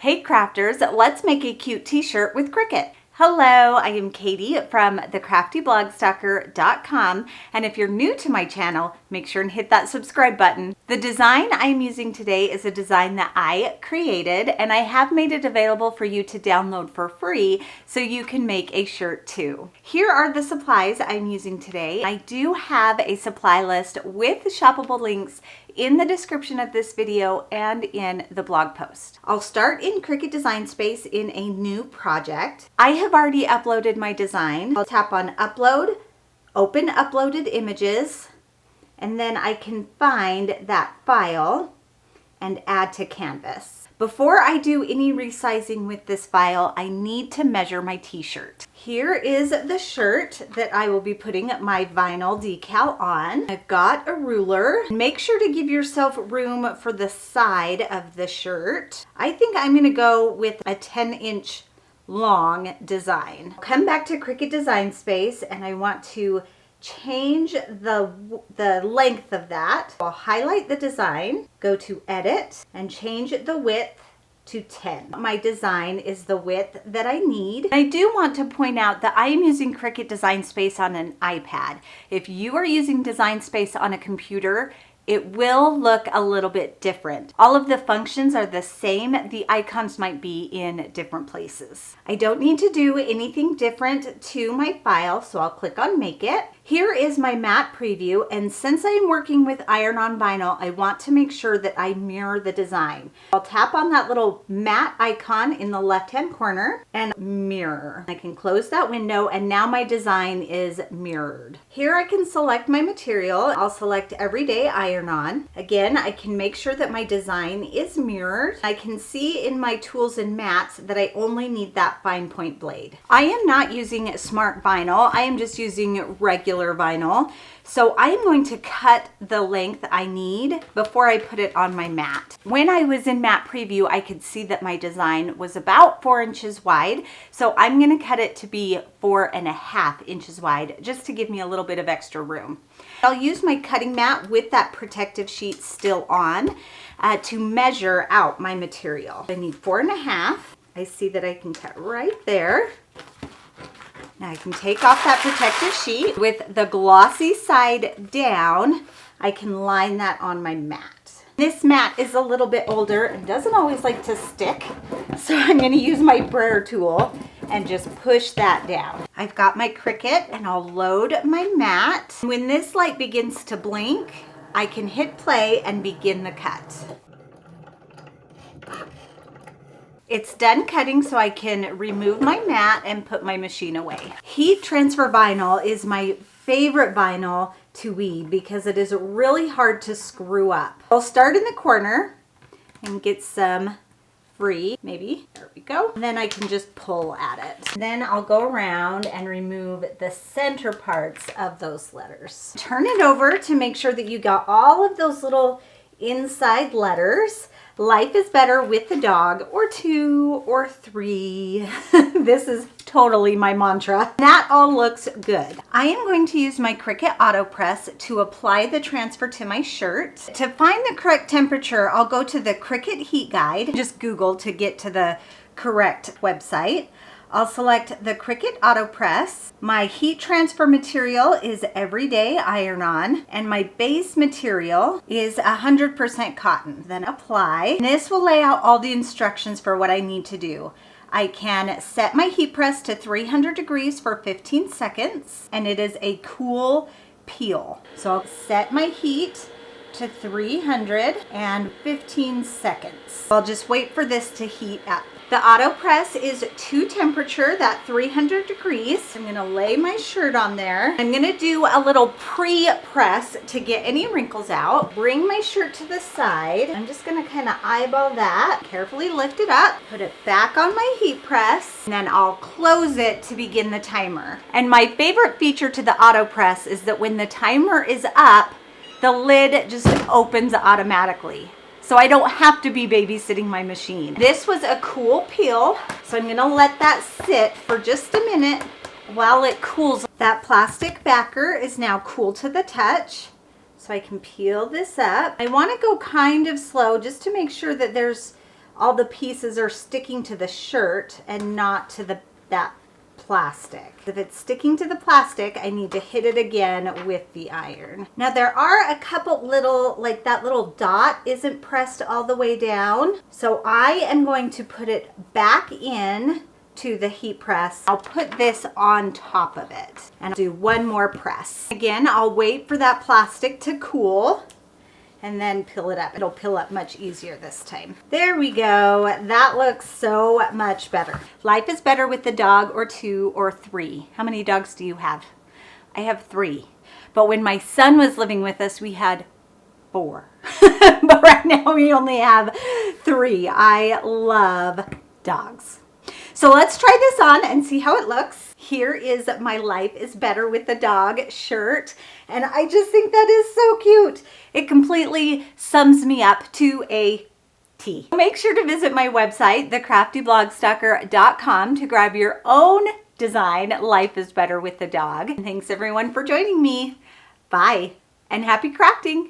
Hey crafters, let's make a cute t-shirt with Cricut. Hello, I am Katie from the craftyblogStalker.com, and if you're new to my channel, make sure and hit that subscribe button. The design I'm using today is a design that I created, and I have made it available for you to download for free so you can make a shirt too. Here are the supplies I'm using today. I do have a supply list with shoppable links in the description of this video and in the blog post. I'll start in Cricut Design Space in a new project. I have already uploaded my design. I'll tap on Upload, open uploaded images, and then I can find that file and add to Canvas. Before I do any resizing with this file, I need to measure my t-shirt. Here is the shirt that I will be putting my vinyl decal on. I've got a ruler. Make sure to give yourself room for the side of the shirt. I think I'm gonna go with a 10-inch long design. Come back to Cricut Design Space and I want to change the length of that. I'll highlight the design, go to edit, and change the width to 10. My design is the width that I need. I do want to point out that I am using Cricut Design Space on an iPad. If you are using Design Space on a computer, it will look a little bit different. All of the functions are the same. The icons might be in different places. I don't need to do anything different to my file, so I'll click on Make It. Here is my matte preview, and since I'm working with iron-on vinyl, I want to make sure that I mirror the design. I'll tap on that little matte icon in the left-hand corner and mirror. I can close that window, and now my design is mirrored. Here I can select my material. I'll select Everyday Iron-On. Again, I can make sure that my design is mirrored. I can see in my tools and mats that I only need that fine point blade. I am not using smart vinyl. I am just using regular vinyl. So I am going to cut the length I need before I put it on my mat. When I was in matte preview, I could see that my design was about 4 inches wide. So I'm going to cut it to be 4.5 inches wide just to give me a little bit of extra room. I'll use my cutting mat with that protective sheet still on to measure out my material. I need 4.5. I see that I can cut right there. Now I can take off that protective sheet. With the glossy side down, I can line that on my mat. This mat is a little bit older and doesn't always like to stick, so I'm going to use my brayer tool and just push that down. I've got my Cricut and I'll load my mat. When this light begins to blink, I can hit play and begin the cut. It's done cutting, so I can remove my mat and put my machine away. Heat transfer vinyl is my favorite vinyl to weed because it is really hard to screw up. I'll start in the corner and get some free, maybe. There we go. And then I can just pull at it. Then I'll go around and remove the center parts of those letters. Turn it over to make sure that you got all of those little inside letters. Life is better with a dog, or 2 or 3. This is totally my mantra. That all looks good. I am going to use my Cricut AutoPress to apply the transfer to my shirt. To find the correct temperature, I'll go to the Cricut Heat Guide. Just Google to get to the correct website. I'll select the Cricut AutoPress. My heat transfer material is Everyday Iron-On, and my base material is 100% cotton. Then apply. This will lay out all the instructions for what I need to do. I can set my heat press to 300 degrees for 15 seconds, and it is a cool peel. So I'll set my heat to 300 and 15 seconds. I'll just wait for this to heat up. The AutoPress is to temperature, that 300 degrees. I'm gonna lay my shirt on there. I'm gonna do a little pre-press to get any wrinkles out. Bring my shirt to the side. I'm just gonna kind of eyeball that. Carefully lift it up, put it back on my heat press, and then I'll close it to begin the timer. And my favorite feature to the AutoPress is that when the timer is up, the lid just opens automatically. So I don't have to be babysitting my machine. This was a cool peel, so I'm gonna let that sit for just a minute while it cools. That plastic backer is now cool to the touch, so I can peel this up. I wanna go kind of slow just to make sure that there's all the pieces are sticking to the shirt and not to that plastic. If it's sticking to the plastic, I need to hit it again with the iron. Now there are a couple little, like that little dot isn't pressed all the way down. So I am going to put it back in to the heat press. I'll put this on top of it and I'll do one more press. Again, I'll wait for that plastic to cool and then peel it up. It'll peel up much easier this time. There we go. That looks so much better. Life is better with the dog or 2 or 3. How many dogs do you have? I have 3. But when my son was living with us, we had 4. But right now we only have 3. I love dogs. So let's try this on and see how it looks. Here is my Life is Better with the Dog shirt. And I just think that is so cute. It completely sums me up to a T. Make sure to visit my website, thecraftyblogStalker.com, to grab your own design, Life is Better with the Dog. And thanks everyone for joining me. Bye and happy crafting.